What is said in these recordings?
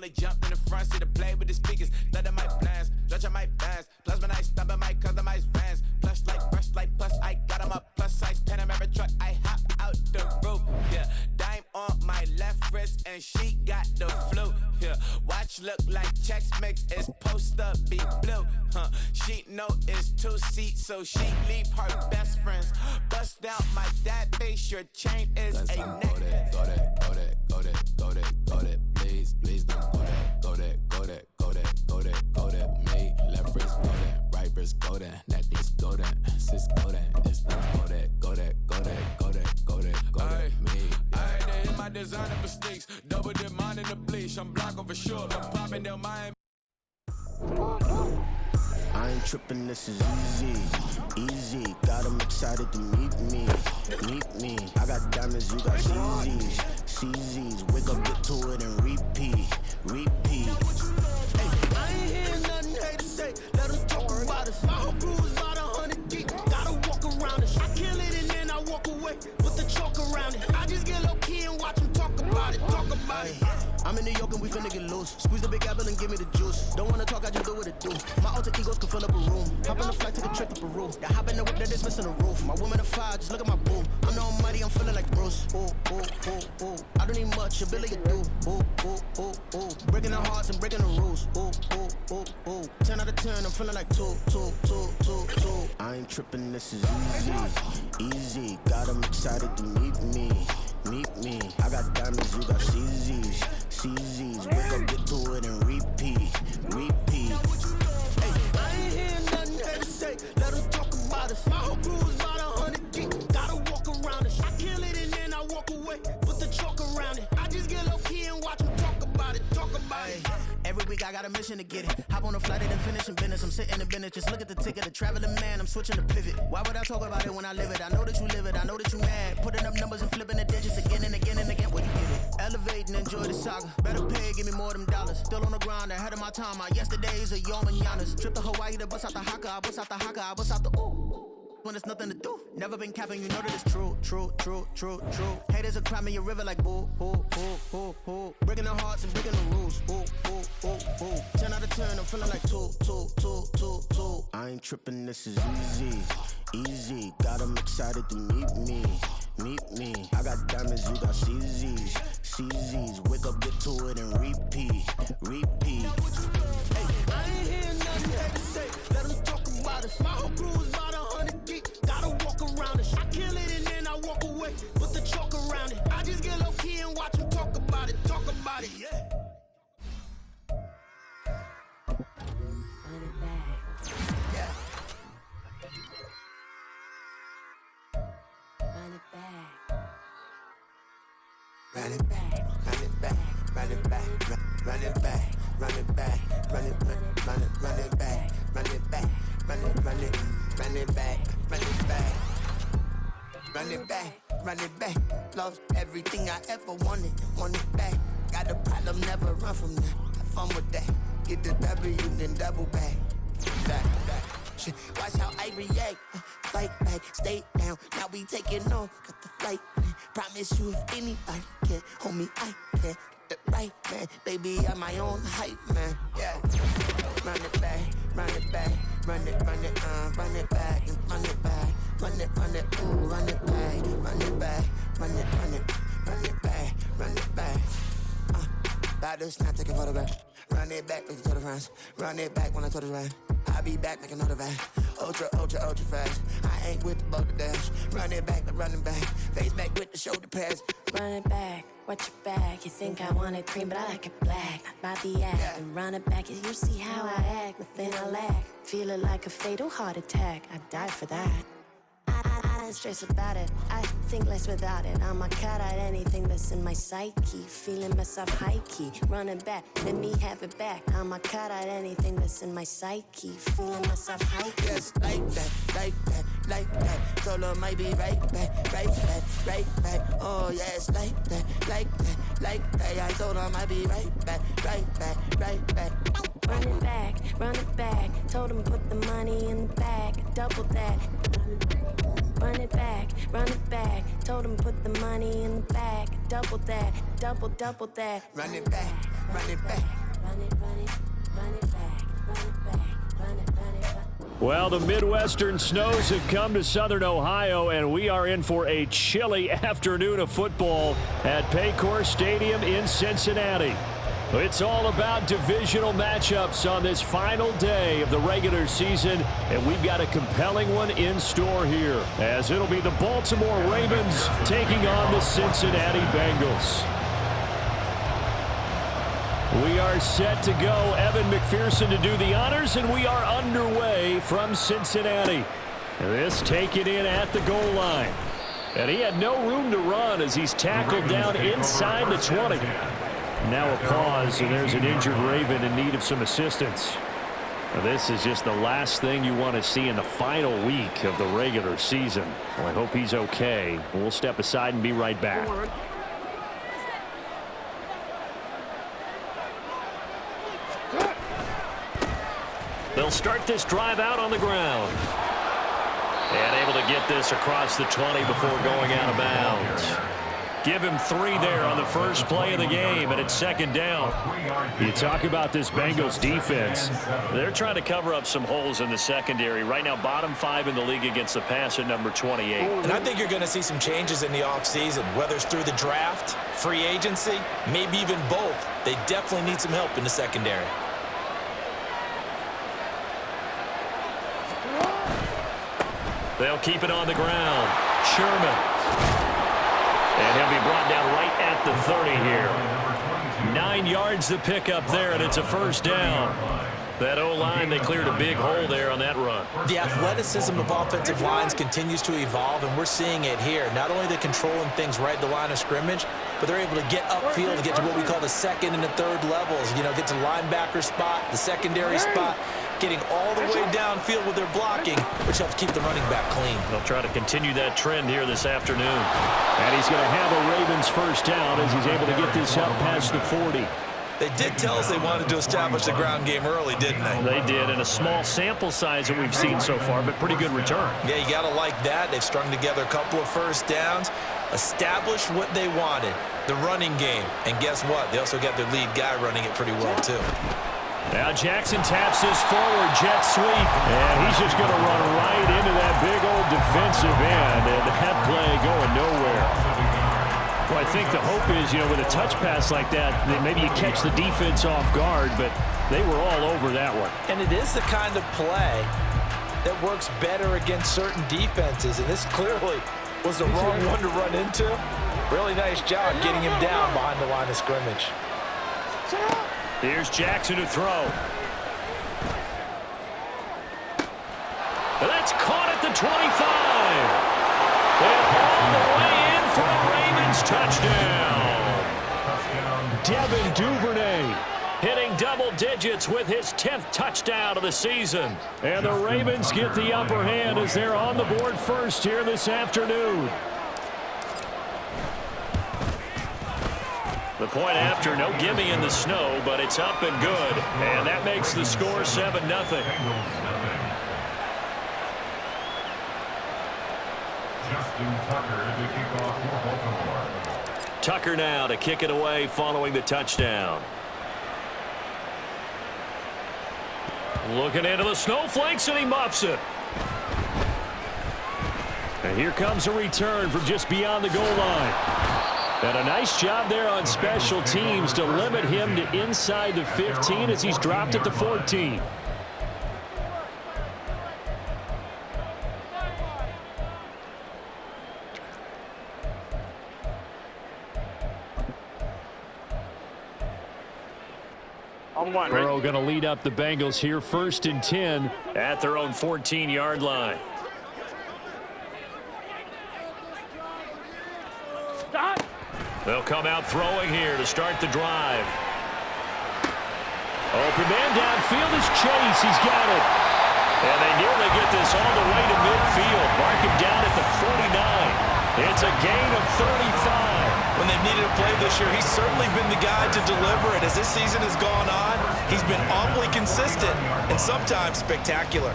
fully jumped in the front seat to play with the speakers. Let my plans, judge on my bands. Plus when I stop at my customized vans. Plush like brush like plus, I got them up plus size Panamera truck. I hop out the roof, yeah. Dime on my left wrist and she got the flu, yeah. Watch look like checks mix, it's supposed to be blue, huh? She know it's 2 seats, so she leave her best friends. Bust down my dad face, your chain is a neck. Go that, please don't go that, me, left wrist go that, right wrist go that, necklace go that, sis go that, it's not go that, me. I had to hit my designer for sneaks, double dip mine in the bleach, I'm blocking for sure, I'm popping down my. I ain't tripping, this is easy. Got them excited to meet me. I got diamonds, you got CZs. Wake up, get to it and repeat. Hey, I ain't hearing nothing hate to say. Let them talk about us. My whole crew is about 100 deep. Gotta walk around it. I kill it and then I walk away with the chalk around it. I just get low key and watch them talk about it. I'm in New York and we finna get loose. Squeeze the big apple and give me the juice. Don't wanna talk, I just do what it do. My alter egos can fill up a room. Hop on the flight, take a trip to Peru. The hop in the whip that is missing the roof. My woman a fire, just look at my boo. I know I'm mighty, I'm feeling like Bruce. Ooh. I don't need much, ability to do. Ooh. Breaking the hearts and breaking the rules. Ooh. 10 out of 10, I'm feeling like 2. I ain't tripping, this is easy. Got them excited to meet me. I got diamonds, you got CZs. Wake up, get to it and repeat. Hey, I ain't hearing nothing hate to say. Let them talk about us. My whole crew is about 100 deep. Gotta walk around it. I kill it and then I walk away with the chalk around it. I just get low key and watch them talk about it. Every week I got a mission to get it. Hop on a flight and then finish in business. I'm sitting in business, just look at the ticket. A traveling man, I'm switching to pivot. Why would I talk about it when I live it? I know that you live it, I know that you mad. Putting up numbers and flipping the digits again and again. What you get it? Elevate and enjoy the saga. Better pay, give me more them dollars. Still on the grind, ahead of my time. My yesterdays are your mananas. Trip to Hawaii to bust out the haka. I bust out the ooh. When there's nothing to do. Never been capping, you know that it's true. Haters are climbing your river like boo. Breaking the hearts and breaking the rules. Ooh. 10 out of 10, I'm feeling like 2. I ain't tripping, this is easy. Got them excited to meet me. I got diamonds, you got CZs. Wake up, get to it and repeat. Hey, I ain't hearing nothing hate to say. Let them talk about us. My whole crew is about 100 deep. Gotta walk around it. I kill it and then I walk away with the chalk around it. I just get low key and watch them talk about it. Yeah. Run it back. Yeah. Run it back. Run it back. Lost everything I ever wanted it back. Got a problem, never run from that. Have fun with that. Get the W, then double back. Shit, watch how I react. Fight back, stay down. Now we taking on, got the flight. Promise you if anybody can, homie, I can. Get the right man, baby, I'm my own hype man. Yeah. Run it back. Run it back, ooh, run it back, run it back. About to snap, take a photograph. Run it back, make it to the friends. Run it back when I told it right. I'll be back, make another back. Ultra fast. I ain't with the boat to dash. Run it back, but running back. Face back with the shoulder pads. Run it back, watch your back. You think I want it cream, but I like it black. About the act, yeah. And run it back. You see how I act, nothing I lack. Feeling like a fatal heart attack. I'd die for that. I don't stress about it. I think less without it. I'ma cut out anything that's in my psyche. Feeling myself high key. Running back, let me have it back. I'ma cut out anything that's in my psyche. Feeling myself high key. Yes, like that. Solo might be right back. Oh yes, like that. I told her I might be right back. Run it back. Told him put the money in the bag. Double that. Run it back. Told him put the money in the bag. Double that. Double that. Run it back. Well, the Midwestern snows have come to Southern Ohio, and we are in for a chilly afternoon of football at Paycor Stadium in Cincinnati. It's all about divisional matchups on this final day of the regular season, and we've got a compelling one in store here, as it'll be the Baltimore Ravens taking on the Cincinnati Bengals. We are set to go. Evan McPherson to do the honors, and we are underway from Cincinnati. This taken in at the goal line. And he had no room to run as he's tackled down inside the 20. Now a pause, and there's an injured Raven in need of some assistance. Now this is just the last thing you want to see in the final week of the regular season. Well, I hope he's okay. We'll step aside and be right back. They'll start this drive out on the ground. And able to get this across the 20 before going out of bounds. Give him 3 there on the first play of the game, and it's second down. You talk about this Bengals defense. They're trying to cover up some holes in the secondary. Right now, bottom 5 in the league against the pass at number 28. And I think you're going to see some changes in the offseason, whether it's through the draft, free agency, maybe even both. They definitely need some help in the secondary. They'll keep it on the ground. Sherman. And he'll be brought down right at the 30 here. 9 yards to pick up there, and it's a first down. That O-line, they cleared a big hole there on that run. The athleticism of offensive lines continues to evolve, and we're seeing it here. Not only are they controlling things right at the line of scrimmage, but they're able to get upfield to get to what we call the second and the third levels. You know, get to linebacker spot, the secondary spot, getting all the way downfield with their blocking, which helps keep the running back clean. They'll try to continue that trend here this afternoon. And he's going to have a Ravens first down as he's able to get this out past the 40. They did tell us they wanted to establish the ground game early, didn't they? They did, and a small sample size that we've seen so far, but pretty good return. Yeah, you got to like that. They've strung together a couple of first downs, established what they wanted, the running game. And guess what? They also got their lead guy running it pretty well, too. Now Jackson taps his forward jet sweep, and he's just going to run right into that big old defensive end, and that play going nowhere. Well, I think the hope is, you know, with a touch pass like that, that maybe you catch the defense off guard, but they were all over that one. And it is the kind of play that works better against certain defenses, and this clearly was the wrong one to run into. Really nice job getting him down behind the line of scrimmage. Here's Jackson to throw. And that's caught at the 25. And all the way in for a Ravens touchdown. Devin Duvernay hitting double digits with his 10th touchdown of the season. And the Ravens get the upper hand as they're on the board first here this afternoon. The point after, no gimme in the snow, but it's up and good. And that makes the score 7-0. Tucker now to kick it away following the touchdown. Looking into the snowflakes, and he muffs it. And here comes a return from just beyond the goal line. And a nice job there on special teams to limit him to inside the 15 as he's dropped at the 14. Burrow going to lead up the Bengals here, 1st and 10 at their own 14-yard line. They'll come out throwing here to start the drive. Open man downfield is Chase. He's got it. And they nearly get this all the way to midfield. Mark him down at the 49. It's a gain of 35. When they've needed a play this year, he's certainly been the guy to deliver it. As this season has gone on, he's been awfully consistent and sometimes spectacular.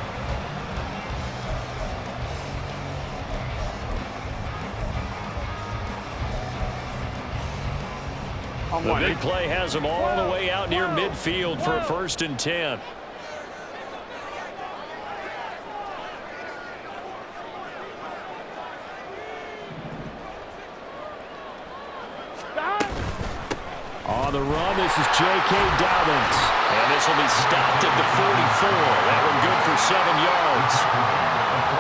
The big play has him all the way out near midfield for a 1st and 10. On the run, this is J.K. Dobbins. And this will be stopped at the 44. That one good for 7 yards.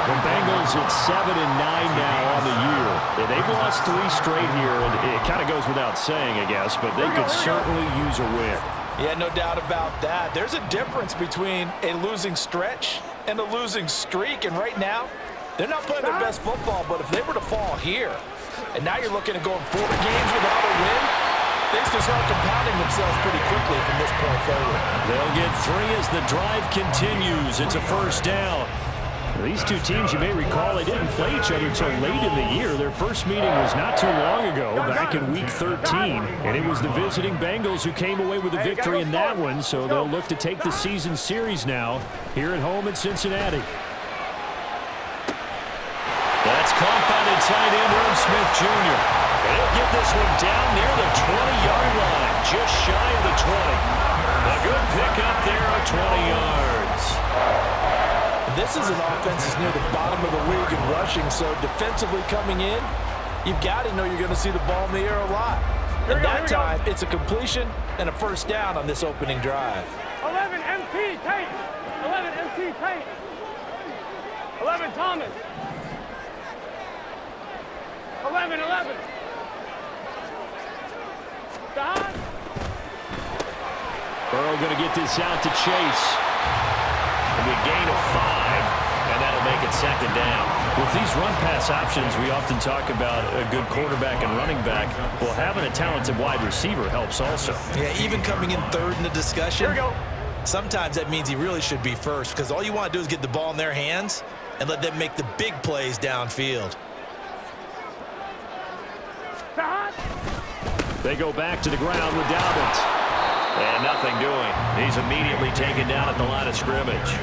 The Bengals at 7-9 now on the year. Yeah, they've lost 3 straight here, and it kind of goes without saying, I guess, but they could certainly use a win. Yeah, no doubt about that. There's a difference between a losing stretch and a losing streak, and right now, they're not playing their best football, but if they were to fall here, and now you're looking at going 4 games without a win, things can start compounding themselves pretty quickly from this point forward. They'll get 3 as the drive continues. It's a first down. These two teams, you may recall, they didn't play each other until late in the year. Their first meeting was not too long ago, back in Week 13. And it was the visiting Bengals who came away with a victory in that one, so they'll look to take the season series now here at home in Cincinnati. That's caught by the tight end, Irv Smith Jr. And he'll get this one down near the 20-yard line, just shy of the 20. A good pickup there of 20 yards. This is an offense that's near the bottom of the league in rushing, so defensively coming in, you've got to know you're going to see the ball in the air a lot. At that time, it's a completion and a first down on this opening drive. 11 MT, Tate. 11 MT, Tate. 11 Thomas. 11. Don. Burrow going to get this out to Chase. It'll be a gain of 5, and that'll make it second down. With these run-pass options, we often talk about a good quarterback and running back. Well, having a talented wide receiver helps also. Yeah, even coming in third in the discussion, here we go. Sometimes that means he really should be first, because all you want to do is get the ball in their hands and let them make the big plays downfield. They go back to the ground with Dobbins. And nothing doing. He's immediately taken down at the line of scrimmage.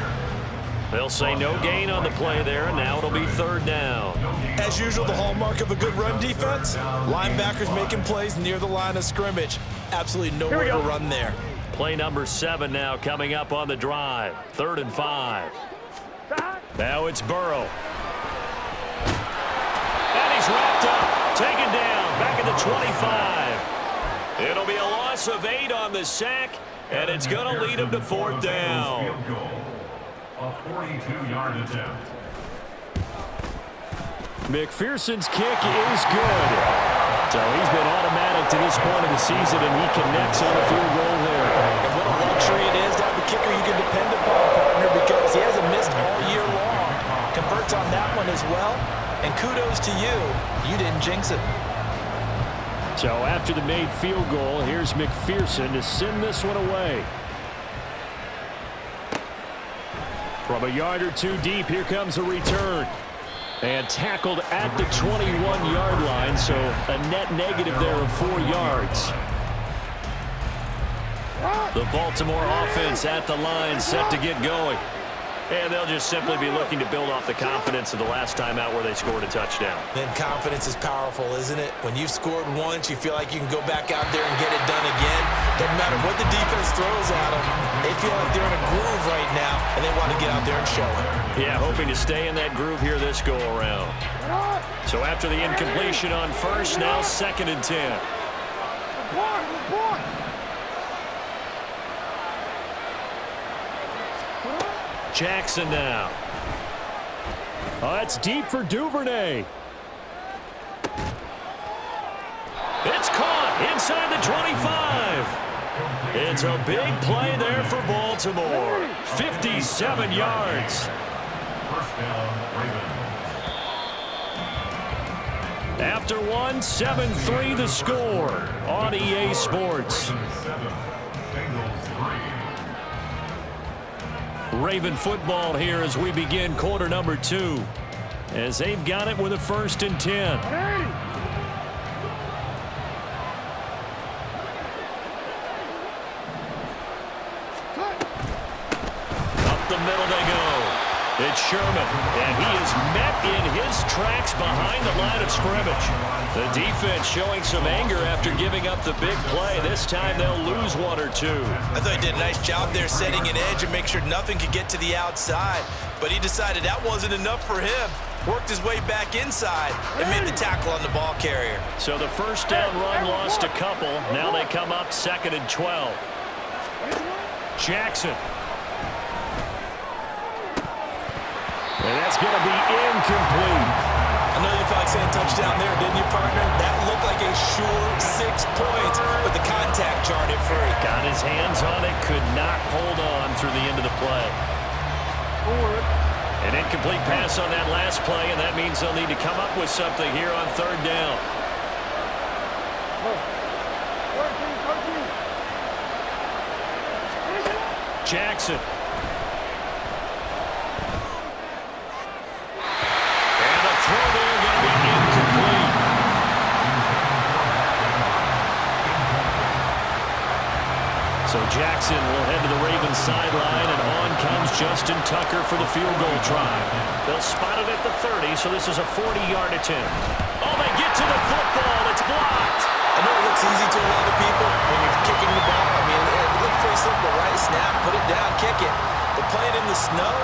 They'll say no gain on the play there, and now it'll be third down. As usual, the hallmark of a good run defense, linebackers making plays near the line of scrimmage. Absolutely nowhere to run there. Play number 7 now coming up on the drive. 3rd and 5. Now it's Burrow. And he's wrapped up, taken down, back at the 25. It'll be a loss of 8 on the sack, and it's going to lead him to 4th down. A 42-yard attempt. McPherson's kick is good. So he's been automatic to this point of the season, and he connects on the field goal there. And what a luxury it is to have a kicker you can depend upon, partner, because he hasn't missed all year long. Converts on that one as well, and kudos to you. You didn't jinx it. So after the made field goal, here's McPherson to send this one away. From a yard or two deep, here comes a return. And tackled at the 21-yard line, so a net negative there of 4 yards. The Baltimore offense at the line, set to get going. And they'll just simply be looking to build off the confidence of the last time out where they scored a touchdown. Then confidence is powerful, isn't it? When you've scored once, you feel like you can go back out there and get it done again. Doesn't matter what the defense throws at them. They feel like they're in a groove right now, and they want to get out there and show it. Yeah, hoping to stay in that groove here this go-around. So after the incompletion on first, now 2nd and 10. Jackson now. Oh, that's deep for Duvernay. It's caught inside the 25. It's a big play there for Baltimore. 57 yards. First down, Ravens. After one, 7-3 the score on EA Sports. Raven football here as we begin quarter number 2. As they've got it with a 1st and 10. Up the middle they go. It's Sherman, and he is met in his tracks behind the line of scrimmage. The defense showing some anger after giving up the big play. This time they'll lose 1 or 2. I thought he did a nice job there setting an edge and make sure nothing could get to the outside. But he decided that wasn't enough for him. worked his way back inside and made the tackle on the ball carrier. So the first down run lost a couple. Now they come up 2nd and 12. Jackson. And that's going to be incomplete. I know you felt like saying touchdown there, didn't you, partner? That looked like a sure 6 points, but the contact jarred it free. Got his hands on it, could not hold on through the end of the play. An incomplete pass on that last play, and that means they'll need to come up with something here on 3rd down. Jackson. And the throw there going to be incomplete. So Jackson will head to the Ravens sideline, and on comes Justin Tucker for the field goal try. They'll spot it at the 30, so this is a 40-yard attempt. Oh, they get to the football. It's blocked. I know it looks easy to a lot of people when you're kicking the ball. I mean, it looks pretty simple, right? Snap, put it down, kick it. But playing in the snow,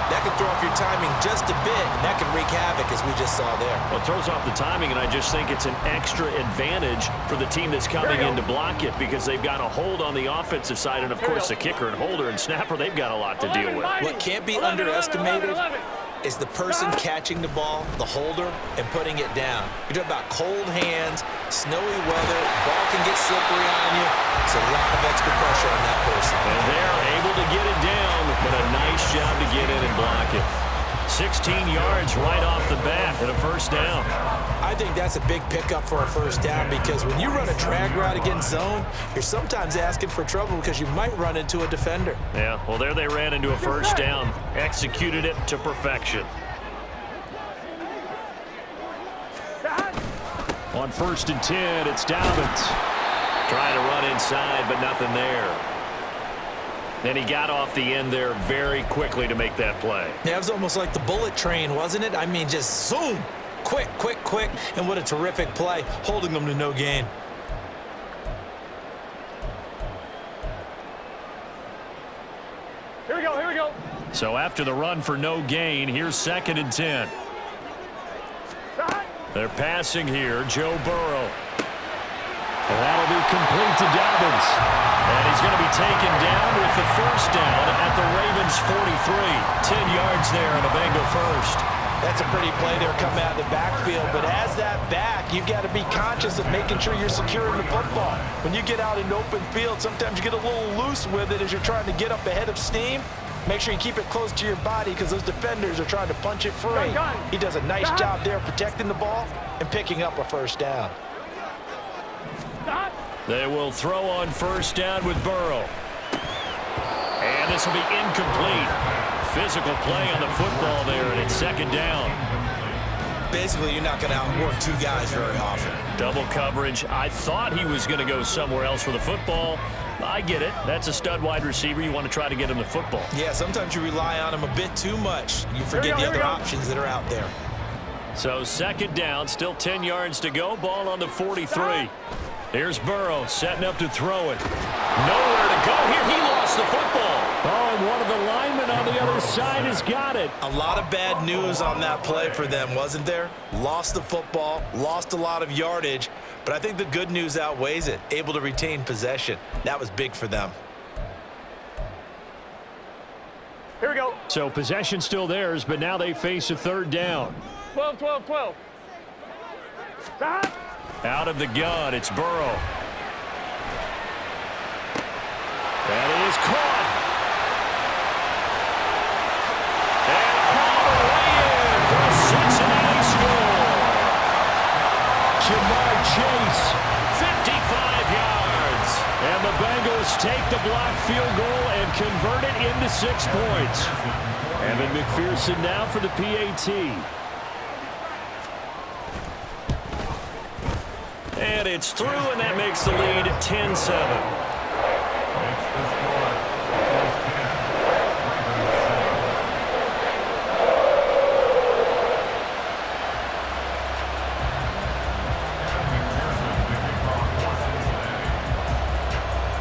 that can throw off your timing just a bit, and that can wreak havoc, as we just saw there. Well, it throws off the timing, and I just think it's an extra advantage for the team that's coming in to block it because they've got a hold on the offensive side, and, of course, the kicker and holder and snapper, they've got a lot to deal with. What can't be underestimated is the person catching the ball, the holder, and putting it down. You're talking about cold hands, snowy weather, ball can get slippery on you. It's a lot of extra pressure on that person. And they're able to get it down, but a nice job to get in and block it. 16 yards right off the bat and a first down. I think that's a big pickup for a first down because when you run a drag route against zone, you're sometimes asking for trouble because you might run into a defender. Yeah, well, there they ran into a first down. Executed it to perfection. On 1st and 10, it's Dobbins. Trying to run inside, but nothing there. And he got off the end there very quickly to make that play. Yeah, it was almost like the bullet train, wasn't it? I mean, just zoom. Quick, quick, quick. And what a terrific play, holding them to no gain. Here we go, here we go. So after the run for no gain, here's 2nd and 10. They're passing here, Joe Burrow. And that'll be complete to Dobbins. And he's going to be taken down with the first down at the Ravens 43. 10 yards there and a Bengal first. That's a pretty play there coming out of the backfield. But as that back, you've got to be conscious of making sure you're securing the football. When you get out in open field, sometimes you get a little loose with it as you're trying to get up ahead of steam. Make sure you keep it close to your body because those defenders are trying to punch it free. He does a nice job there protecting the ball and picking up a first down. They will throw on first down with Burrow. And this will be incomplete. Physical play on the football there, and it's 2nd down. Basically, you're not going to outwork 2 guys very often. Double coverage. I thought he was going to go somewhere else for the football. I get it. That's a stud wide receiver. You want to try to get him the football. Yeah, sometimes you rely on him a bit too much. You forget the other options that are out there. So 2nd down, still 10 yards to go. Ball on the 43. Here's Burrow setting up to throw it. Nowhere to go here. He lost the football. Oh, and one of the linemen on the other side has got it. A lot of bad news on that play for them, wasn't there? Lost the football, lost a lot of yardage, but I think the good news outweighs it. Able to retain possession. That was big for them. Here we go. So possession still theirs, but now they face a 3rd down. 12, 12, 12. Out of the gun, it's Burrow. That is caught. And all the way in for a Cincinnati score. Jamar Chase, 55 yards. And the Bengals take the blocked field goal and convert it into 6 points. Evan McPherson now for the PAT. And it's through, and that makes the lead 10-7.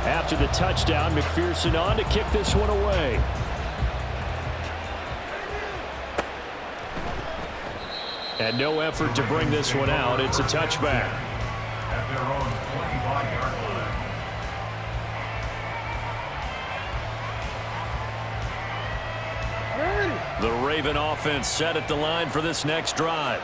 After the touchdown, McPherson on to kick this one away. And no effort to bring this one out. It's a touchback. At their own 25-yard line. The Raven offense set at the line for this next drive.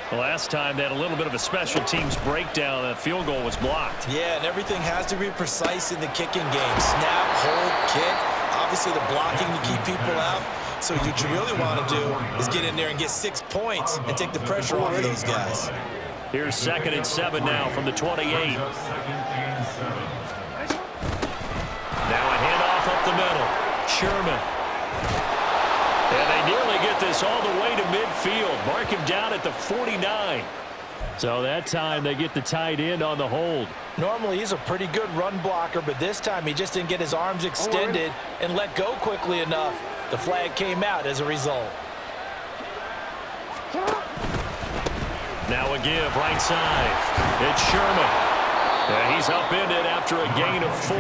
The last time they had a little bit of a special teams breakdown, that field goal was blocked. Yeah, and everything has to be precise in the kicking game. Snap, hold, kick. Obviously, the blocking to keep people out. So what you really want to do is get in there and get 6 points and take the pressure off of those guys. Here's 2nd and 7 now from the 28. Now a handoff up the middle. Sherman. And they nearly get this all the way to midfield. Mark him down at the 49. So that time they get the tight end on the hold. Normally he's a pretty good run blocker, but this time he just didn't get his arms extended and let go quickly enough. The flag came out as a result. Now a give right side. It's Sherman. Yeah, he's upended after a gain of 4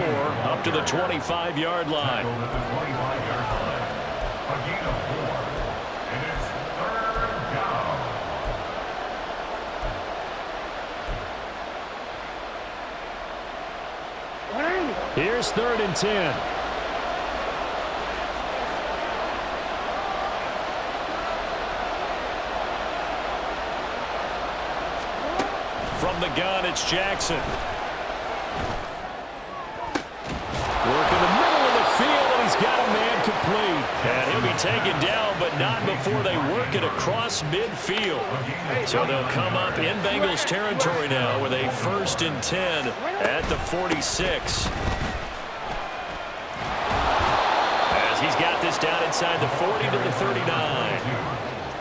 up to the 25-yard line. A gain of 4. And it's 3rd down. Here's 3rd and 10. From the gun, it's Jackson. Working the middle of the field, and he's got a man complete. And he'll be taken down, but not before they work it across midfield. So they'll come up in Bengals territory now with a 1st and 10 at the 46. As he's got this down inside the 40 to the 39.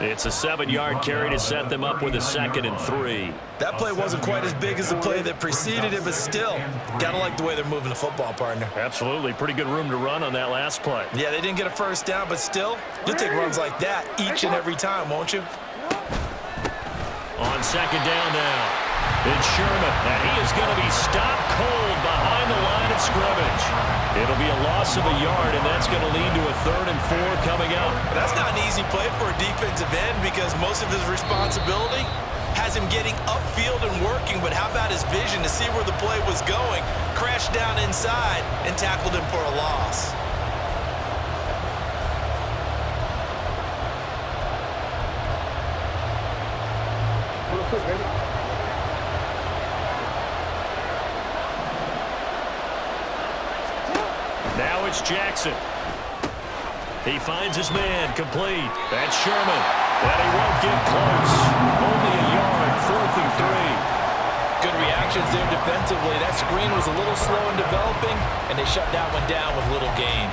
It's a 7-yard carry to set them up with a 2nd and 3. That play wasn't quite as big as the play that preceded it, but still, gotta like the way they're moving the football, partner. Absolutely. Pretty good room to run on that last play. Yeah, they didn't get a 1st down, but still, you'll take runs like that each and every time, won't you? On 2nd down now, it's Sherman, and he is going to be stopped cold behind the line of scrimmage. It'll be a loss of a yard, and that's going to lead to a 3rd and 4 coming up. That's not an easy play for a defensive end because most of his responsibility has him getting upfield and working, but how about his vision to see where the play was going, crashed down inside, and tackled him for a loss. Now it's Jackson. He finds his man complete. That's Sherman. And he won't get close. Only a yard, 4th and 3. Good reactions there defensively. That screen was a little slow in developing, and they shut that one down with little gain.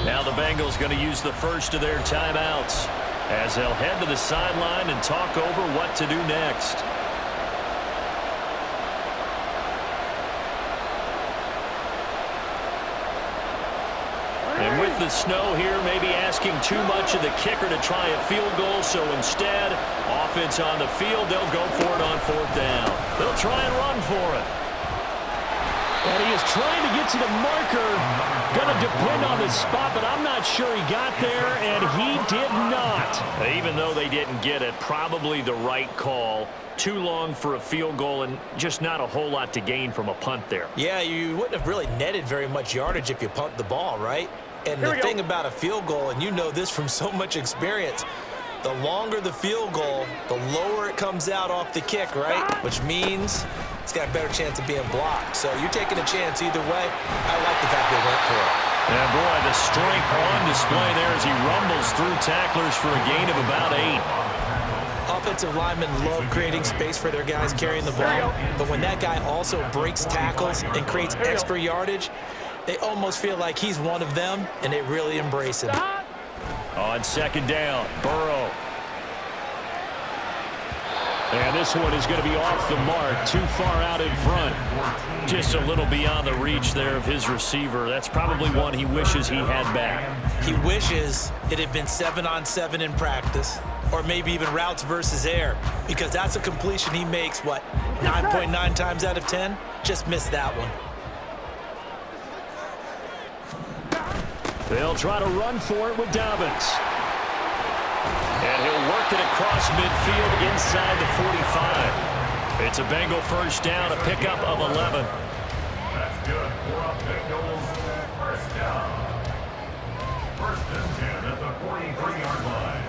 Now the Bengals going to use the first of their timeouts as they'll head to the sideline and talk over what to do next. And with the snow here, maybe asking too much of the kicker to try a field goal, so instead, offense on the field, they'll go for it on 4th down. They'll try and run for it. And he is trying to get to the marker. Going to depend on the spot, but I'm not sure he got there, and he did not. Even though they didn't get it, probably the right call. Too long for a field goal and just not a whole lot to gain from a punt there. Yeah, you wouldn't have really netted very much yardage if you punt the ball, right? And the thing about a field goal, and you know this from so much experience, the longer the field goal, the lower it comes out off the kick, right? Which means it's got a better chance of being blocked. So you're taking a chance either way. I like the fact they went for it. And boy, the strength on display there as he rumbles through tacklers for a gain of about 8. Offensive linemen love creating space for their guys carrying the ball, but when that guy also breaks tackles and creates extra yardage, they almost feel like he's one of them, and they really embrace him. On 2nd down, Burrow. And this one is going to be off the mark, too far out in front. Just a little beyond the reach there of his receiver. That's probably one he wishes he had back. He wishes it had been 7-on-7 in practice, or maybe even routes versus air, because that's a completion he makes, 9.9 times out of 10? Just missed that one. They'll try to run for it with Dobbins. And he'll work it across midfield inside the 45. It's a Bengal first down, a pickup of 11. That's good for a Bengals first down. First and 10 at the 43-yard line.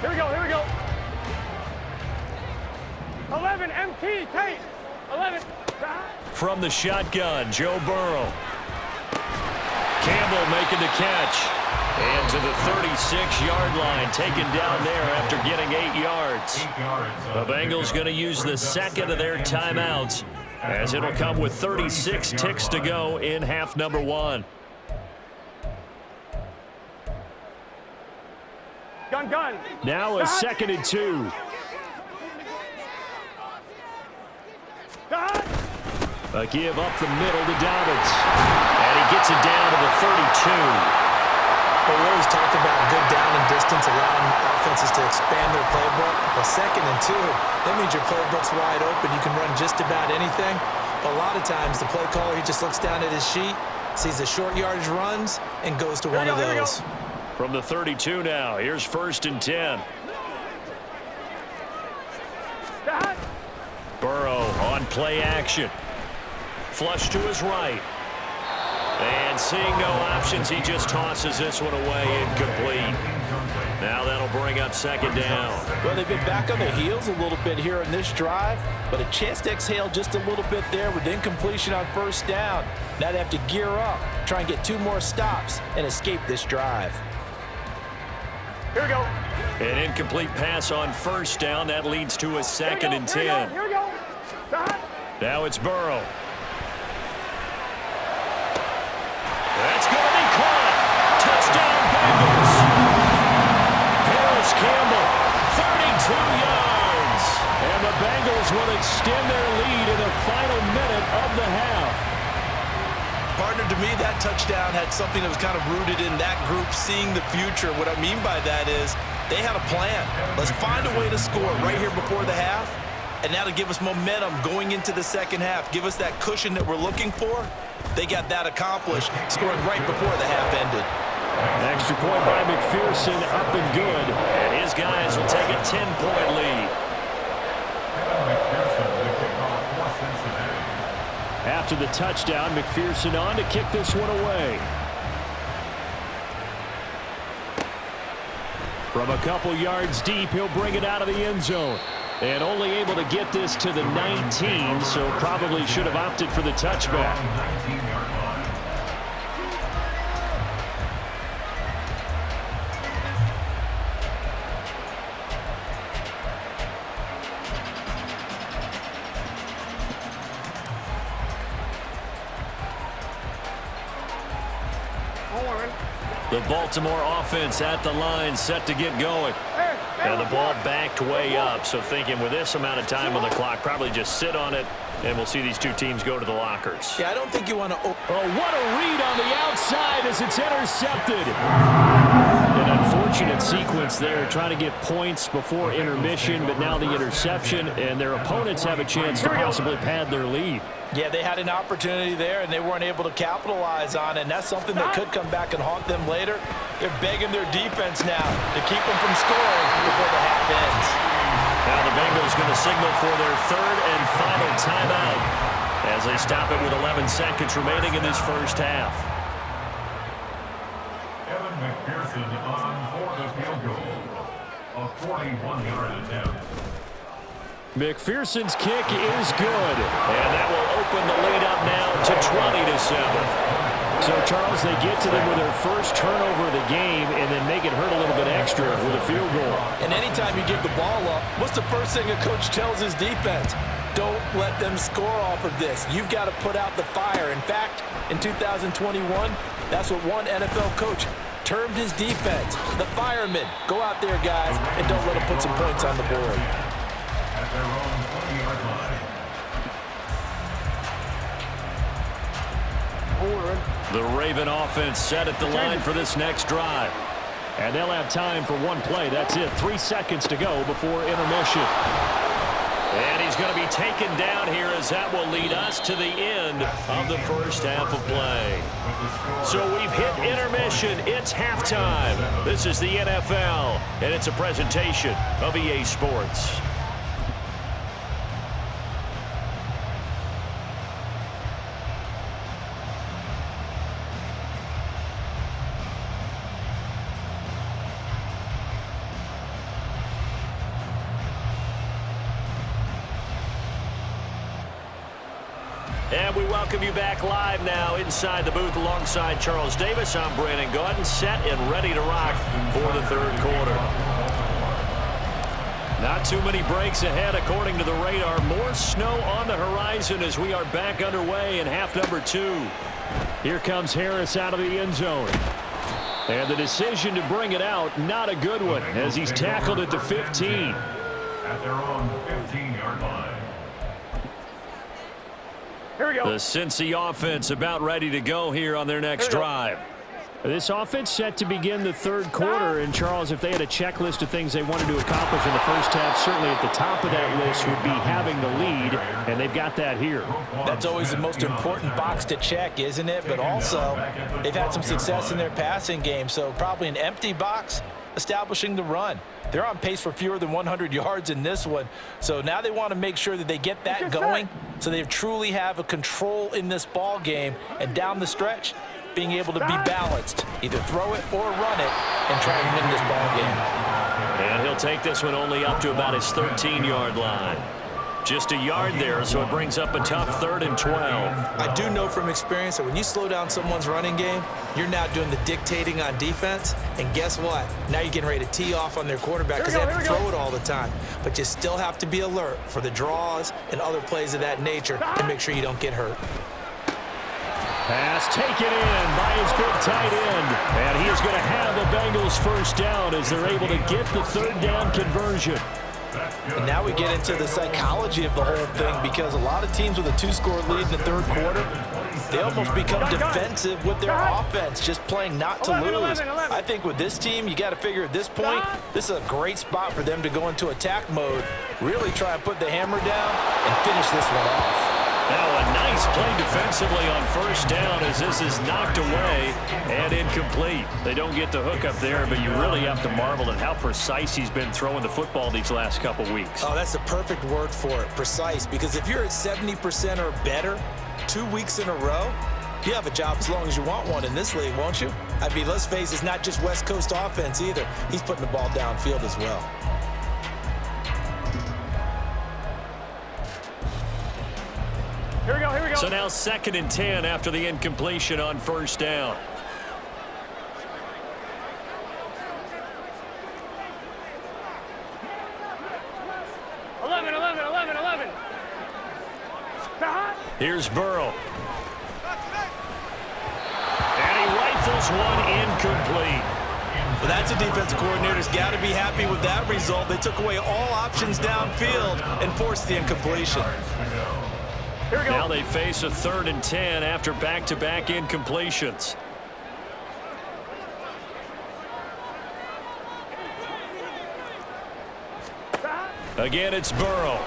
Here we go, here we go. 11, MT, Tate. 11. From the shotgun, Joe Burrow. Campbell making the catch. And to the 36-yard line, taken down there after getting 8 yards. The Bengals going to use the second of their timeouts, as it'll come with 36 ticks to go in half number 1. Gun. Now a 2nd and 2. A give up the middle to Dobbins. And he gets it down to the 32. Well, we always talk about good down and distance, allowing offenses to expand their playbook. Well, 2nd and 2, that means your playbook's wide open. You can run just about anything. But a lot of times, the play caller, he just looks down at his sheet, sees the short yardage runs, and goes to one of those. From the 32 now, here's 1st and 10. Burrow on play action. Flush to his right. And seeing no options, he just tosses this one away incomplete. Now that'll bring up 2nd down. Well, they've been back on their heels a little bit here in this drive, but a chance to exhale just a little bit there with incompletion on 1st down. Now they have to gear up, try and get 2 more stops, and escape this drive. Here we go. An incomplete pass on 1st down. That leads to a 2nd and 10. Here we go. Now it's Burrow. That's going to be caught. Touchdown, Bengals. Harris Campbell, 32 yards. And the Bengals will extend their lead in the final minute of the half. Partner, to me, that touchdown had something that was kind of rooted in that group seeing the future. What I mean by that is they had a plan. Let's find a way to score right here before the half, and now to give us momentum going into the 2nd half, give us that cushion that we're looking for. They got that accomplished, scoring right before the half ended. Extra point by McPherson, up and good. And his guys will take a 10-point lead. After the touchdown, McPherson on to kick this one away. From a couple yards deep, he'll bring it out of the end zone. And only able to get this to the 19, so probably should have opted for the touchback. The Baltimore offense at the line, set to get going. And the ball backed way up, so thinking with this amount of time on the clock, probably just sit on it, and we'll see these two teams go to the lockers. Yeah, I don't think you want to... Oh, what a read on the outside as it's intercepted. An unfortunate sequence there, trying to get points before intermission, but now the interception, and their opponents have a chance to possibly pad their lead. Yeah, they had an opportunity there, and they weren't able to capitalize on it, and that's something that could come back and haunt them later. They're begging their defense now to keep them from scoring before the half ends. Now the Bengals going to signal for their 3rd and final timeout as they stop it with 11 seconds remaining in this first half. Evan McPherson on for the field goal. A 41-yard attempt. McPherson's kick is good, and that will open the lead up now to 20-7. So, Charles, they get to them with their first turnover of the game and then make it hurt a little bit extra with a field goal. And anytime you give the ball up, what's the first thing a coach tells his defense? Don't let them score off of this. You've got to put out the fire. In fact, in 2021, that's what one NFL coach termed his defense, the firemen. Go out there, guys, and don't let them put some points on the board. At their own 20-yard line. The Raven offense set at the line for this next drive. And they'll have time for one play. That's it. 3 seconds to go before intermission. And he's going to be taken down here as that will lead us to the end of the first half of play. So we've hit intermission. It's halftime. This is the NFL, and it's a presentation of EA Sports. And we welcome you back live now inside the booth alongside Charles Davis. I'm Brandon Gaudin, set and ready to rock for the third quarter. Not too many breaks ahead according to the radar. More snow on the horizon as we are back underway in half number 2. Here comes Harris out of the end zone. And the decision to bring it out, not a good one, as he's tackled at the 15. At their own 15-yard line. Here we go. The Cincy offense about ready to go here on their next drive. This offense set to begin the third quarter. And, Charles, if they had a checklist of things they wanted to accomplish in the first half, certainly at the top of that list would be having the lead, and they've got that here. That's always the most important box to check, isn't it? But also, they've had some success in their passing game, so probably an empty box establishing the run. They're on pace for fewer than 100 yards in this one, so now they want to make sure that they get that going so they truly have a control in this ball game, and down the stretch, being able to be balanced, either throw it or run it and try and win this ball game. And he'll take this one only up to about his 13-yard line. Just a yard there, so it brings up a tough 3rd and 12. I do know from experience that when you slow down someone's running game, you're now doing the dictating on defense, and guess what? Now you're getting ready to tee off on their quarterback because they have to throw it all the time. But you still have to be alert for the draws and other plays of that nature to make sure you don't get hurt. Pass taken in by his big tight end. And he is going to have a Bengals first down as they're able to get the 3rd down conversion. And now we get into the psychology of the whole thing, because a lot of teams with a 2-score lead in the third quarter, they almost become defensive with their offense, just playing not to lose. I think with this team, you got to figure at this point, this is a great spot for them to go into attack mode, really try and put the hammer down and finish this one off. Now a nice play defensively on first down as this is knocked away and incomplete. They don't get the hook up there, but you really have to marvel at how precise he's been throwing the football these last couple weeks. Oh, that's the perfect word for it, precise, because if you're at 70% or better 2 weeks in a row, you have a job as long as you want one in this league, won't you? I mean, let's face it, it's not just West Coast offense either. He's putting the ball downfield as well. Here we go, here we go. So now 2nd and 10 after the incompletion on first down. Here's Burrow. And he rifles one incomplete. Well, that's a defensive coordinator's got to be happy with that result. They took away all options downfield and forced the incompletion. Now they face a 3rd and 10 after back-to-back incompletions. Again, it's Burrow.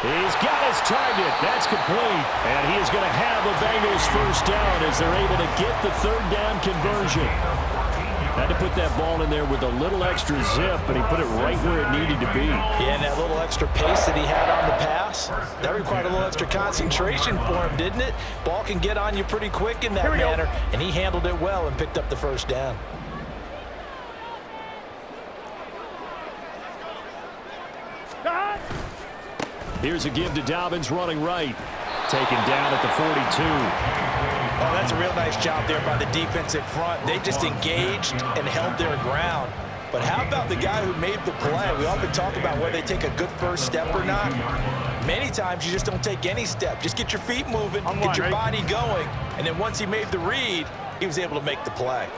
He's got his target. That's complete. And he is going to have a Bengals first down as they're able to get the 3rd down conversion. Had to put that ball in there with a little extra zip, but he put it right where it needed to be. Yeah, and that little extra pace that he had on the pass, that required a little extra concentration for him, didn't it? Ball can get on you pretty quick in that manner, and he handled it well and picked up the first down. Here's a give to Dobbins running right. Taken down at the 42. Oh, that's a real nice job there by the defensive front. They just engaged and held their ground. But how about the guy who made the play? We often talk about whether they take a good first step or not. Many times you just don't take any step. Just get your feet moving, get your body going, and then once he made the read, he was able to make the play.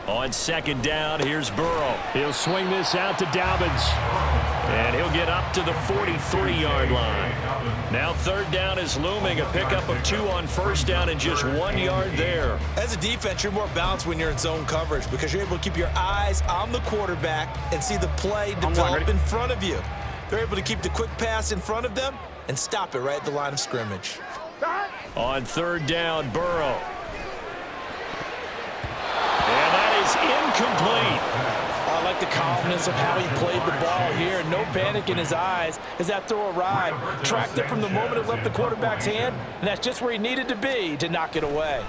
On 2nd down, here's Burrow. He'll swing this out to Dobbins. And he'll get up to the 43-yard line. Now third down is looming, a pickup of 2 on first down and just 1 yard there. As a defense, you're more balanced when you're in zone coverage because you're able to keep your eyes on the quarterback and see the play develop in front of you. They're able to keep the quick pass in front of them and stop it right at the line of scrimmage. On third down, Burrow. And that is incomplete. I like the confidence of how he played the ball here. No panic in his eyes as that throw arrived. Tracked it from the moment it left the quarterback's hand, and that's just where he needed to be to knock it away.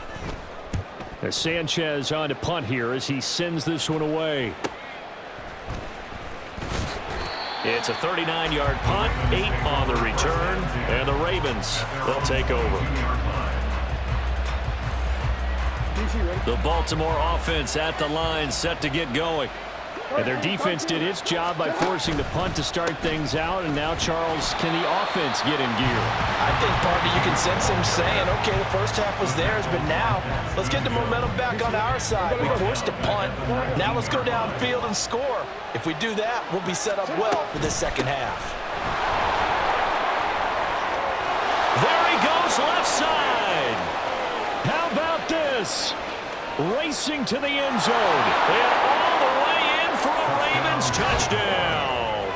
As Sanchez on to punt here as he sends this one away. It's a 39-yard punt, 8 on the return, and the Ravens will take over. The Baltimore offense at the line, set to get going. And their defense did its job by forcing the punt to start things out. And now, Charles, can the offense get in gear? I think, partner, you can sense him saying, okay, the first half was theirs, but now let's get the momentum back on our side. We forced a punt. Now let's go downfield and score. If we do that, we'll be set up well for the second half. There he goes, left side. How about this? Racing to the end zone. And all the way in for a Ravens touchdown.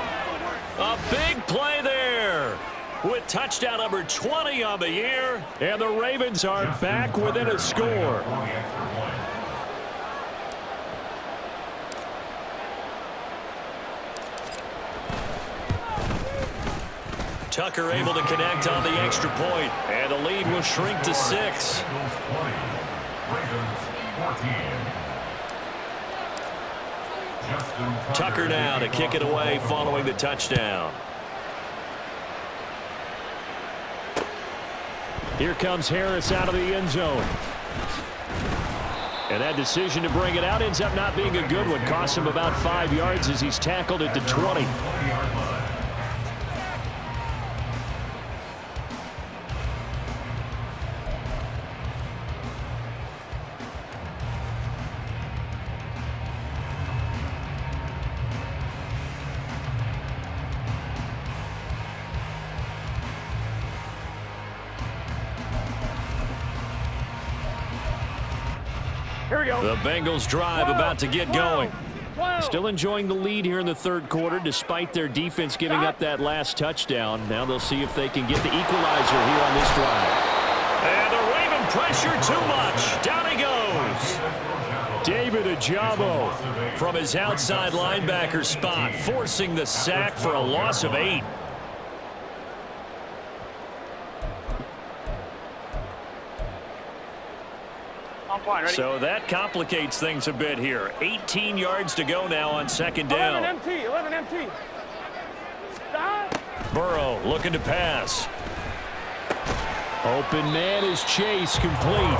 A big play there with touchdown number 20 on the year. And the Ravens are back within a score. Tucker able to connect on the extra point, and the lead will shrink to 6. Tucker now to kick it away following the touchdown. Here comes Harris out of the end zone. And that decision to bring it out ends up not being a good one. Costs him about 5 yards as he's tackled at the 20. Here we go. The Bengals drive about to get going. Still enjoying the lead here in the third quarter despite their defense giving up that last touchdown. Now they'll see if they can get the equalizer here on this drive. And the Raven pressure too much. Down he goes. David Ajabo from his outside linebacker spot, forcing the sack for a loss of 8. So that complicates things a bit here. 18 yards to go now on second down. 11 MT. Stop. Burrow looking to pass. Open man is Chase, complete.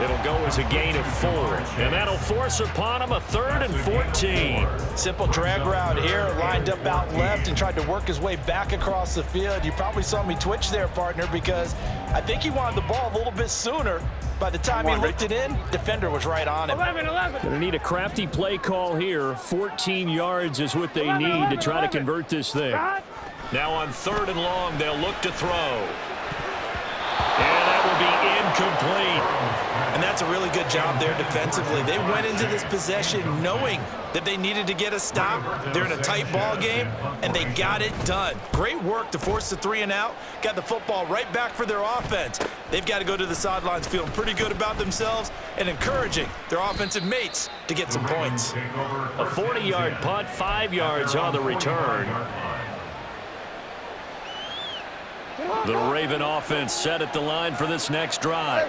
It'll go as a gain of 4. And that'll force upon him a 3rd and 14. Simple drag route here, lined up out left and tried to work his way back across the field. You probably saw me twitch there, partner, because I think he wanted the ball a little bit sooner. By the time he looked it in, defender was right on him. 11. Going to need a crafty play call here. 14 yards is what they need to try to convert this thing. Now on 3rd and long, they'll look to throw. And that will be incomplete. And that's a really good job there defensively. They went into this possession knowing that they needed to get a stop. They're in a tight ball game, and they got it done. Great work to force the 3 and out. Got the football right back for their offense. They've got to go to the sidelines feeling pretty good about themselves and encouraging their offensive mates to get some points. A 40-yard punt, 5 yards on the return. The Raven offense set at the line for this next drive.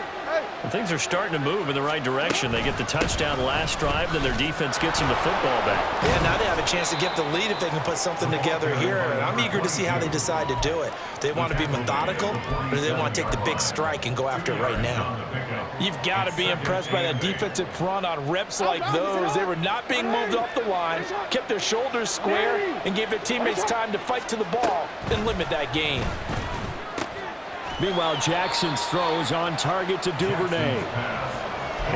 And things are starting to move in the right direction. They get the touchdown last drive, then their defense gets them the football back. Yeah, now they have a chance to get the lead if they can put something together here. And I'm eager to see how they decide to do it. Do they want to be methodical, or do they want to take the big strike and go after it right now? You've got to be impressed by that defensive front on reps like those. They were not being moved off the line, kept their shoulders square, and gave their teammates time to fight to the ball and limit that gain. Meanwhile, Jackson's throws on target to Duvernay.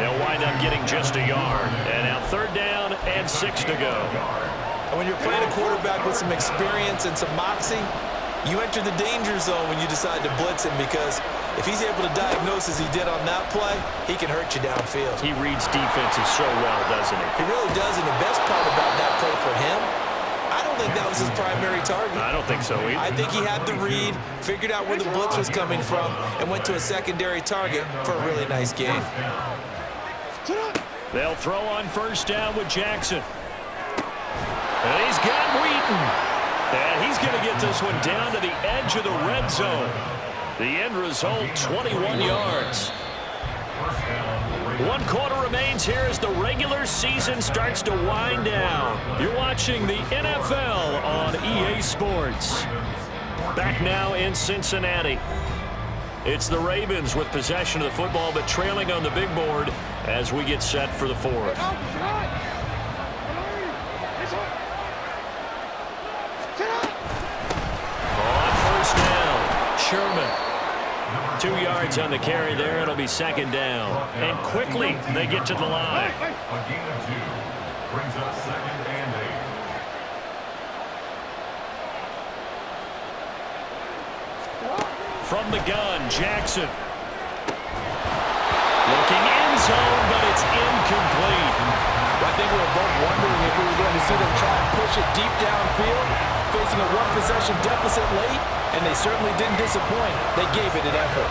He'll wind up getting just a yard. And now 3rd down and 6 to go. And when you're playing a quarterback with some experience and some moxie, You enter the danger zone when you decide to blitz him, because if he's able to diagnose as he did on that play, he can hurt you downfield. He reads defenses so well, doesn't he? He really does, and the best part about that play for him, I don't think that was his primary target. I don't think so either. I think he had the read, figured out where the blitz was coming from, and went to a secondary target for a really nice gain. They'll throw on first down with Jackson. And he's got Wheaton. And he's going to get this one down to the edge of the red zone. The end result, 21 yards. 1 quarter remains here as the regular season starts to wind down. You're watching the NFL on EA Sports. Back now in Cincinnati. It's the Ravens with possession of the football, but trailing on the big board as we get set for the fourth. Sherman. 2 yards on the carry there. It'll be second down. And quickly they get to the line. A gain of 2 brings up 2nd and 8. From the gun, Jackson. Looking end zone, but it's incomplete. I think we were both wondering if we were going to see them try and push it deep downfield, facing a 1-possession deficit late, and they certainly didn't disappoint. They gave it an effort.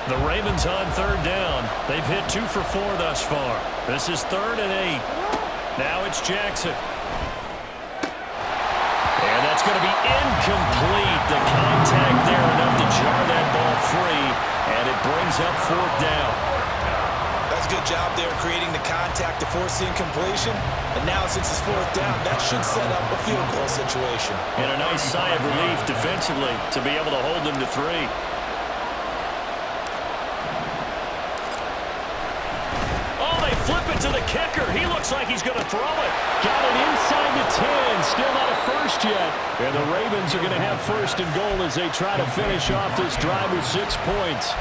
The Ravens on third down. They've hit 2 for 4 thus far. This is 3rd and 8. Now it's Jackson. And that's going to be incomplete. The contact there enough to jar that ball free, and it brings up 4th down. That's a good job there creating the contact to force the incompletion. And now since it's 4th down, that should set up a field goal situation. And a nice sigh of relief defensively to be able to hold them to 3. Flip it to the kicker. He looks like he's going to throw it. Got it inside the 10. Still not a first yet. And the Ravens are going to have 1st and goal as they try to finish off this drive with 6 points.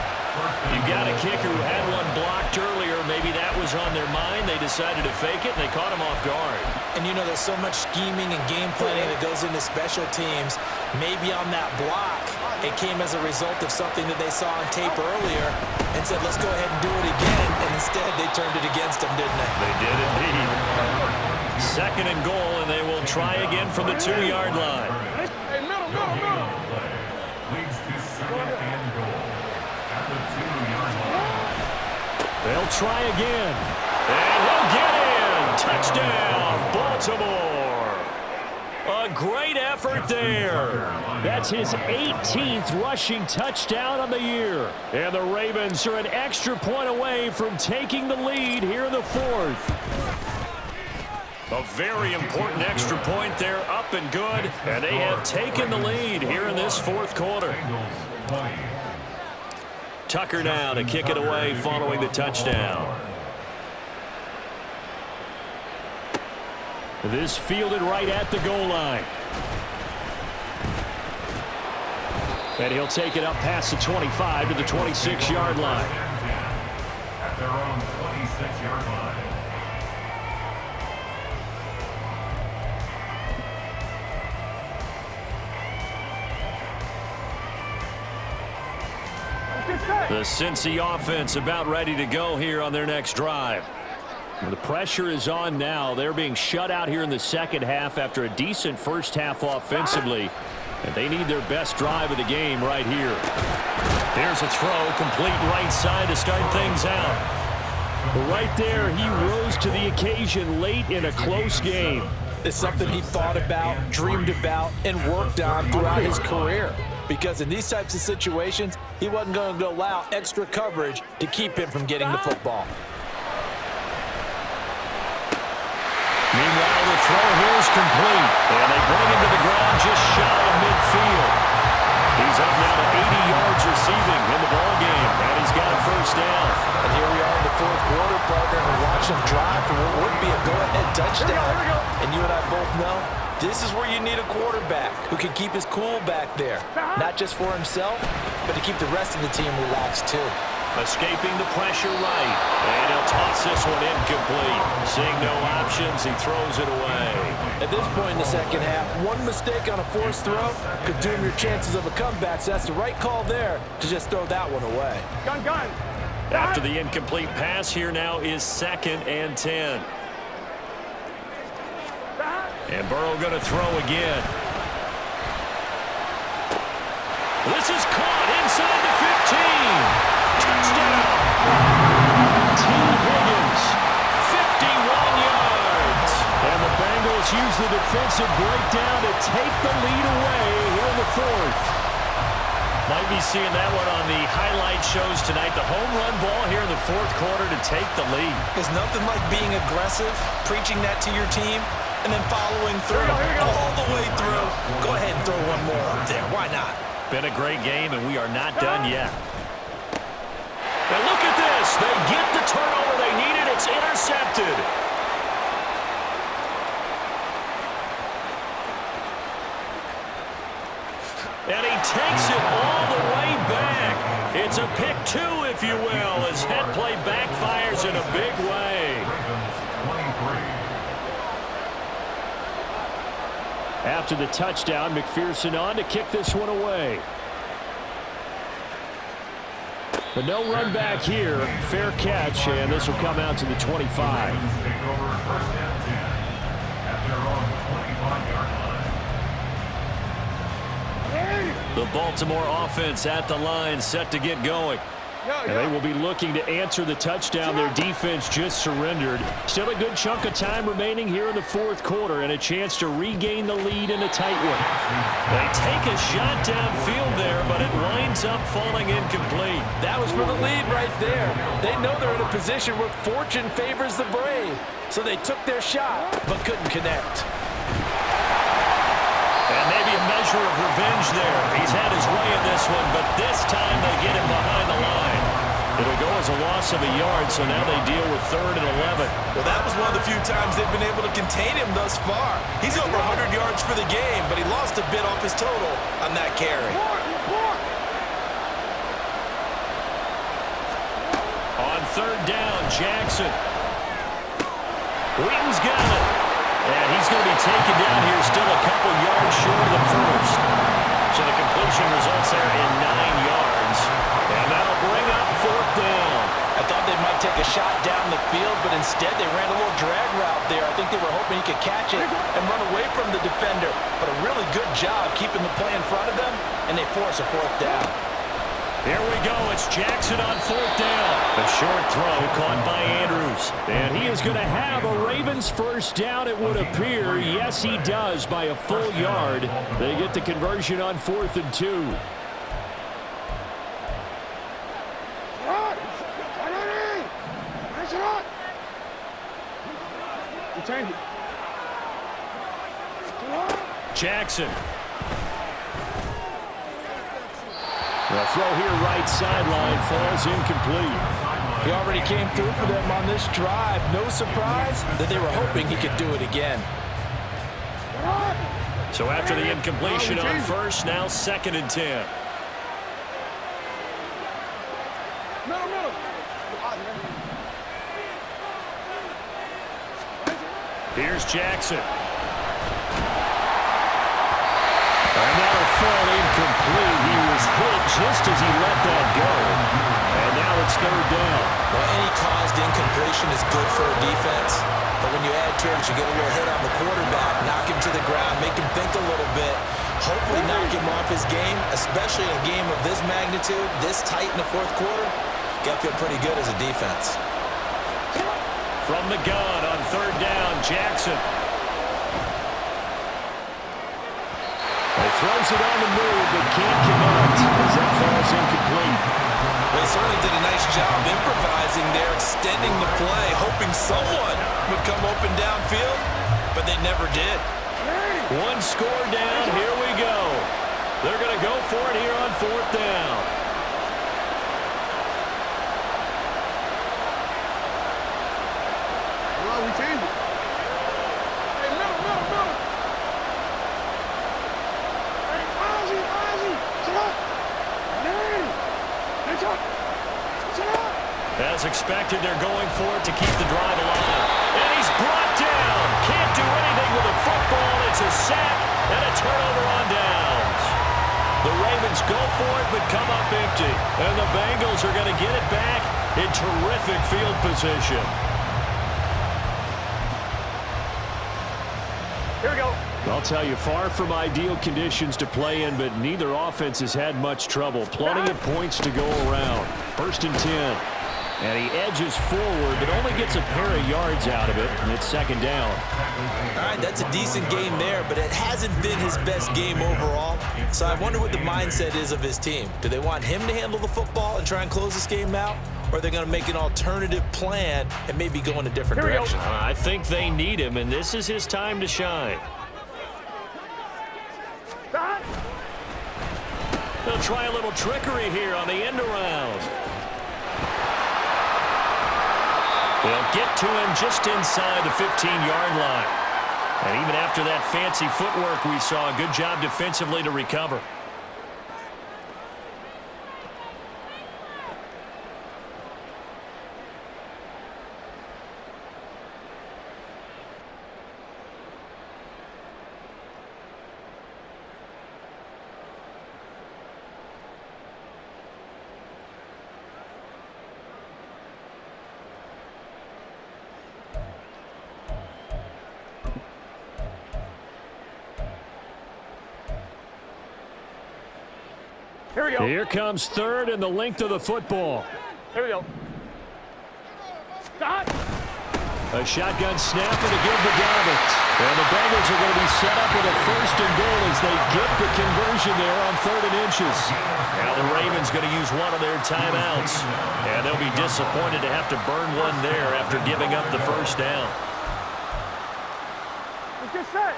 You got a kicker who had one blocked earlier. Maybe that was on their mind. They decided to fake it, and they caught him off guard. And you know, there's so much scheming and game planning that goes into special teams. Maybe on that block, it came as a result of something that they saw on tape earlier and said, let's go ahead and do it again. And instead, they turned it against them, didn't they? They did indeed. 2nd and goal, and they will try again from the 2-yard line. Hey, middle. Leads to 2nd and goal at the 2-yard line. They'll try again. And he'll get in. Touchdown, Baltimore. A great effort there. That's his 18th rushing touchdown on the year. And the Ravens are an extra point away from taking the lead here in the 4th. A very important extra point there, up and good. And they have taken the lead here in this 4th quarter. Tucker now to kick it away following the touchdown. This fielded right at the goal line. And he'll take it up past the 25 to the 26-yard line. At their own 26-yard line. The Cincy offense about ready to go here on their next drive. The pressure is on now. They're being shut out here in the second half after a decent first half offensively. And they need their best drive of the game right here. Here's a throw, complete right side to start things out. Right there, he rose to the occasion late in a close game. It's something he thought about, dreamed about, and worked on throughout his career. Because in these types of situations, he wasn't going to allow extra coverage to keep him from getting the football. Meanwhile, the throw here is complete, and they bring him to the ground just shy of midfield. He's up now to 80 yards receiving in the ballgame, and he's got a first down. And here we are in the 4th quarter, partner, and watch him drive for what would be a go-ahead touchdown. And you and I both know This is where you need a quarterback who can keep his cool back there. Not just for himself, but to keep the rest of the team relaxed too. Escaping the pressure right. And he'll toss this one incomplete. Seeing no options, he throws it away. At this point in the second half, one mistake on a forced throw could doom your chances of a comeback, so that's the right call there to just throw that one away. Gun. After the incomplete pass, here now is 2nd and 10. And Burrow going to throw again. This is caught inside the 15. Touchdown. T. Higgins, 51 yards. And the Bengals use the defensive breakdown to take the lead away here in the 4th. Might be seeing that one on the highlight shows tonight. The home run ball here in the 4th quarter to take the lead. There's nothing like being aggressive, preaching that to your team, and then following through all the way through. Go ahead and throw one more up there. Why not? Been a great game, and we are not done yet. Now look at this. They get the turnover they needed. It's intercepted. And he takes it all the way back. It's a pick 2, if you will, as head play backfires in a big way. After the touchdown, McPherson on to kick this one away. But no run back here. Fair catch, and this will come out to the 25. The Baltimore offense at the line, set to get going. And they will be looking to answer the touchdown their defense just surrendered. Still a good chunk of time remaining here in the 4th quarter and a chance to regain the lead in a tight one. They take a shot downfield there, but it winds up falling incomplete. That was for the lead right there. They know they're in a position where fortune favors the brave. So they took their shot, but couldn't connect. And maybe a measure of revenge there. He's had his way in this one, but this time they get him behind the line. It'll go as a loss of a yard, so now they deal with 3rd and 11. Well, that was one of the few times they've been able to contain him thus far. He's over 100 yards for the game, but he lost a bit off his total on that carry. On 3rd down, Jackson. Wheaton's got it. And he's going to be taken down here, still a couple yards short of the 1st. So the completion results there in 9 yards. And that'll bring up 4th down. I thought they might take a shot down the field, but instead they ran a little drag route there. I think they were hoping he could catch it and run away from the defender. But a really good job keeping the play in front of them, and they force a 4th down. Here we go. It's Jackson on 4th down. A short throw caught by Andrews. And he is going to have a Ravens 1st down, it would appear. Yes, he does by a full yard. They get the conversion on 4th and 2. Jackson. The throw here right sideline falls incomplete. He already came through for them on this drive. No surprise that they were hoping he could do it again. So after the incompletion on 1st, now 2nd and 10. Here's Jackson. And that'll fall incomplete. He was hit just as he let that go. And now it's 3rd down. Well, any caused incompletion is good for a defense. But when you add to it, you get a little hit on the quarterback, knock him to the ground, make him think a little bit, hopefully knock him off his game, especially in a game of this magnitude, this tight in the 4th quarter. Got to feel pretty good as a defense. From the gun on 3rd down, Jackson. He throws it on the move, but can't connect as that falls incomplete. They certainly did a nice job improvising there, extending the play, hoping someone would come open downfield, but they never did. One score down, here we go. They're going to go for it here on 4th down. We changed it. Hey, middle. As expected, they're going for it to keep the drive alive. And he's brought down. Can't do anything with the football. It's a sack and a turnover on downs. The Ravens go for it but come up empty. And the Bengals are going to get it back in terrific field position. Here we go. I'll tell you, far from ideal conditions to play in, but neither offense has had much trouble. Plenty of points to go around. 1st and 10. And he edges forward, but only gets a pair of yards out of it, and it's 2nd down. All right, that's a decent game there, but it hasn't been his best game overall. So I wonder what the mindset is of his team. Do they want him to handle the football and try and close this game out? Or are they going to make an alternative plan and maybe go in a different direction? I think they need him, and this is his time to shine. They'll try a little trickery here on the end around. They'll get to him just inside the 15-yard line. And even after that fancy footwork we saw, a good job defensively to recover. Here we go. Here comes 3rd and the length of the football. Here we go. Stop. A shotgun snap and a give to Dobbins. And the Bengals are going to be set up with a 1st and goal as they get the conversion there on 3rd and inches. Now the Ravens going to use one of their timeouts. And they'll be disappointed to have to burn one there after giving up the 1st down. Let's get set.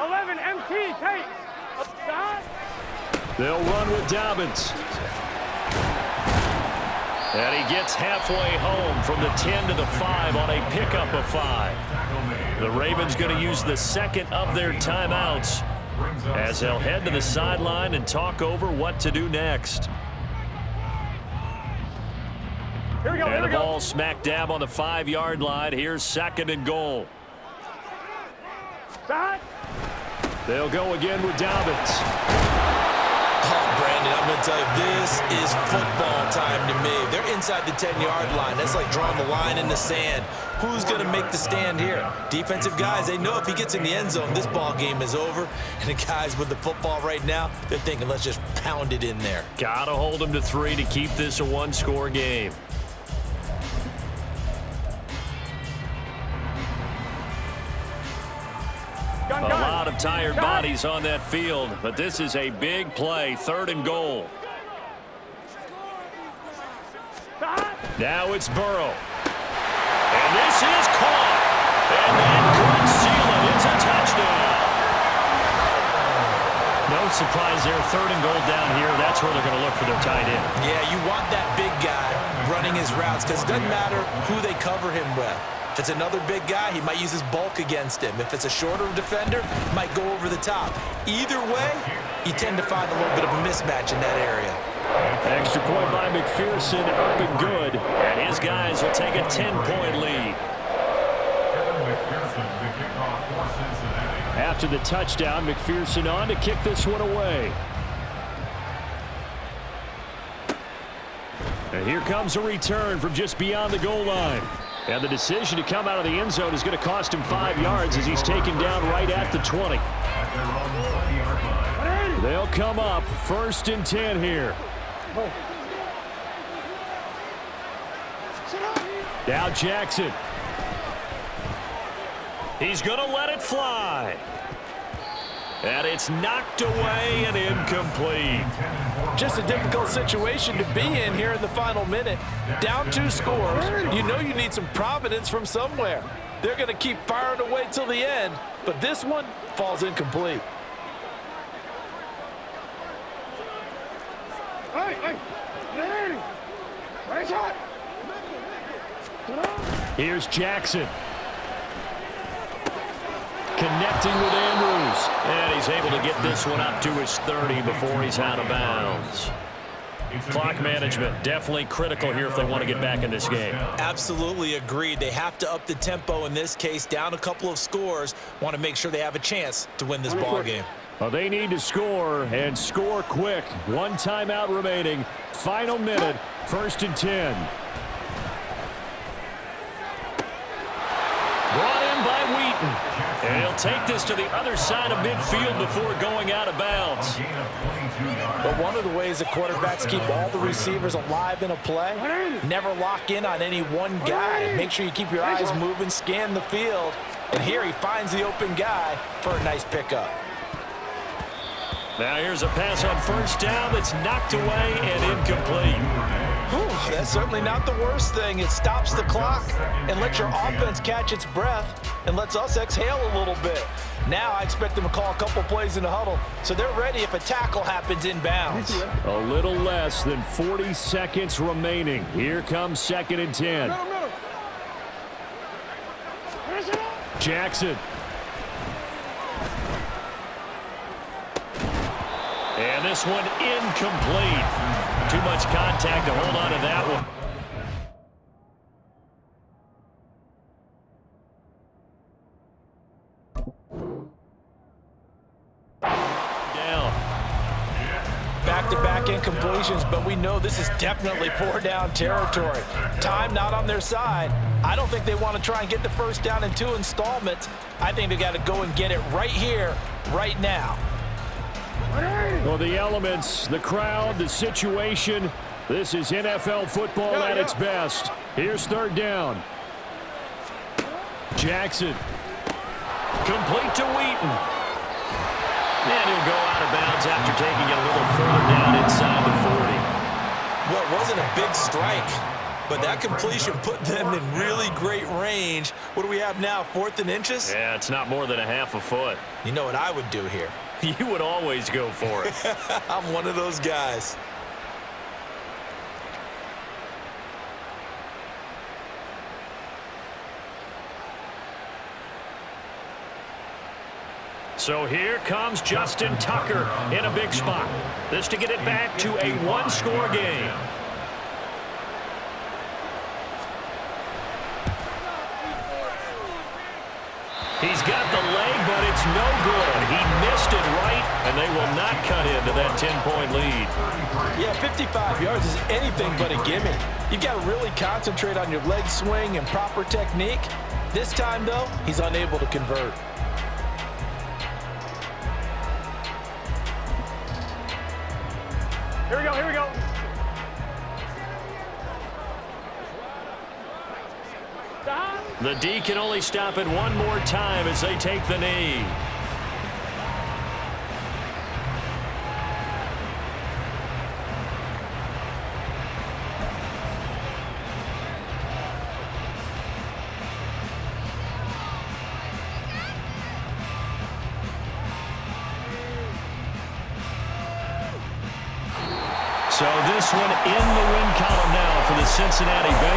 11 MT, take. Stop. They'll run with Dobbins. And he gets halfway home from the 10 to the 5 on a pickup of 5. The Ravens going to use the 2nd of their timeouts as they'll head to the sideline and talk over what to do next. Here we go. And the ball smack dab on the 5-yard line. Here's 2nd and goal. Stop. They'll go again with Dobbins. Oh, Brandon, I'm going to tell you, this is football time to me. They're inside the 10-yard line. That's like drawing the line in the sand. Who's going to make the stand here? Defensive guys, they know if he gets in the end zone, this ball game is over. And the guys with the football right now, they're thinking, let's just pound it in there. Got to hold them to 3 to keep this a 1-score game. A lot of tired bodies on that field, but this is a big play, 3rd and goal. Now it's Burrow. And this is caught. And that could seal it. It's a touchdown. No surprise there, 3rd and goal down here. That's where they're going to look for their tight end. Yeah, you want that big guy running his routes because it doesn't matter who they cover him with. If it's another big guy, he might use his bulk against him. If it's a shorter defender, he might go over the top. Either way, you tend to find a little bit of a mismatch in that area. Extra point by McPherson, up and good. And his guys will take a 10-point lead. After the touchdown, McPherson on to kick this one away. And here comes a return from just beyond the goal line. And the decision to come out of the end zone is going to cost him 5 yards as he's taken down right at the 20. They'll come up 1st and 10 here. Now Jackson. He's going to let it fly. And it's knocked away and incomplete. Just a difficult situation to be in here in the final minute. Down 2 scores. You know you need some providence from somewhere. They're going to keep firing away till the end, but this one falls incomplete. Here's Jackson. connecting with Andrews. And he's able to get this one up to his 30 before he's out of bounds. Clock management, definitely critical here if they want to get back in this game. Absolutely agreed. They have to up the tempo in this case, down a couple of scores. Want to make sure they have a chance to win this ball game. Well, they need to score, and score quick. One timeout remaining. Final minute, 1st and 10. Brought in by Wheaton. And he'll take this to the other side of midfield before going out of bounds. But one of the ways that quarterbacks keep all the receivers alive in a play, never lock in on any one guy. Make sure you keep your eyes moving, scan the field. And here he finds the open guy for a nice pickup. Now here's a pass on 1st down that's knocked away and incomplete. Whew, that's certainly not the worst thing. It stops the clock and lets your offense catch its breath and lets us exhale a little bit. Now I expect them to call a couple plays in the huddle so they're ready if a tackle happens inbounds. A little less than 40 seconds remaining. Here comes 2nd and 10. Jackson. And this one incomplete. Too much contact to hold on to that one. Down. Back-to-back incompletions, but we know this is definitely 4-down territory. Time not on their side. I don't think they want to try and get the 1st down in 2 installments. I think they got to go and get it right here, right now. Well, the elements, the crowd, the situation, this is NFL football at its best. Here's 3rd down. Jackson. Complete to Wheaton. And he'll go out of bounds after taking it a little further down inside the 40. Well, it wasn't a big strike, but that completion put them in really great range. What do we have now, 4th and inches? Yeah, it's not more than a half a foot. You know what I would do here? You would always go for it. I'm one of those guys. So here comes Justin Tucker in a big spot. This to get it back to a 1-score game. He's got the leg, but it's no good. He missed it right, and they will not cut into that 10-point lead. Yeah, 55 yards is anything but a gimme. You've got to really concentrate on your leg swing and proper technique. This time, though, he's unable to convert. Here we go, here we go. The D can only stop it one more time as they take the knee. So this one in the win column now for the Cincinnati Bengals.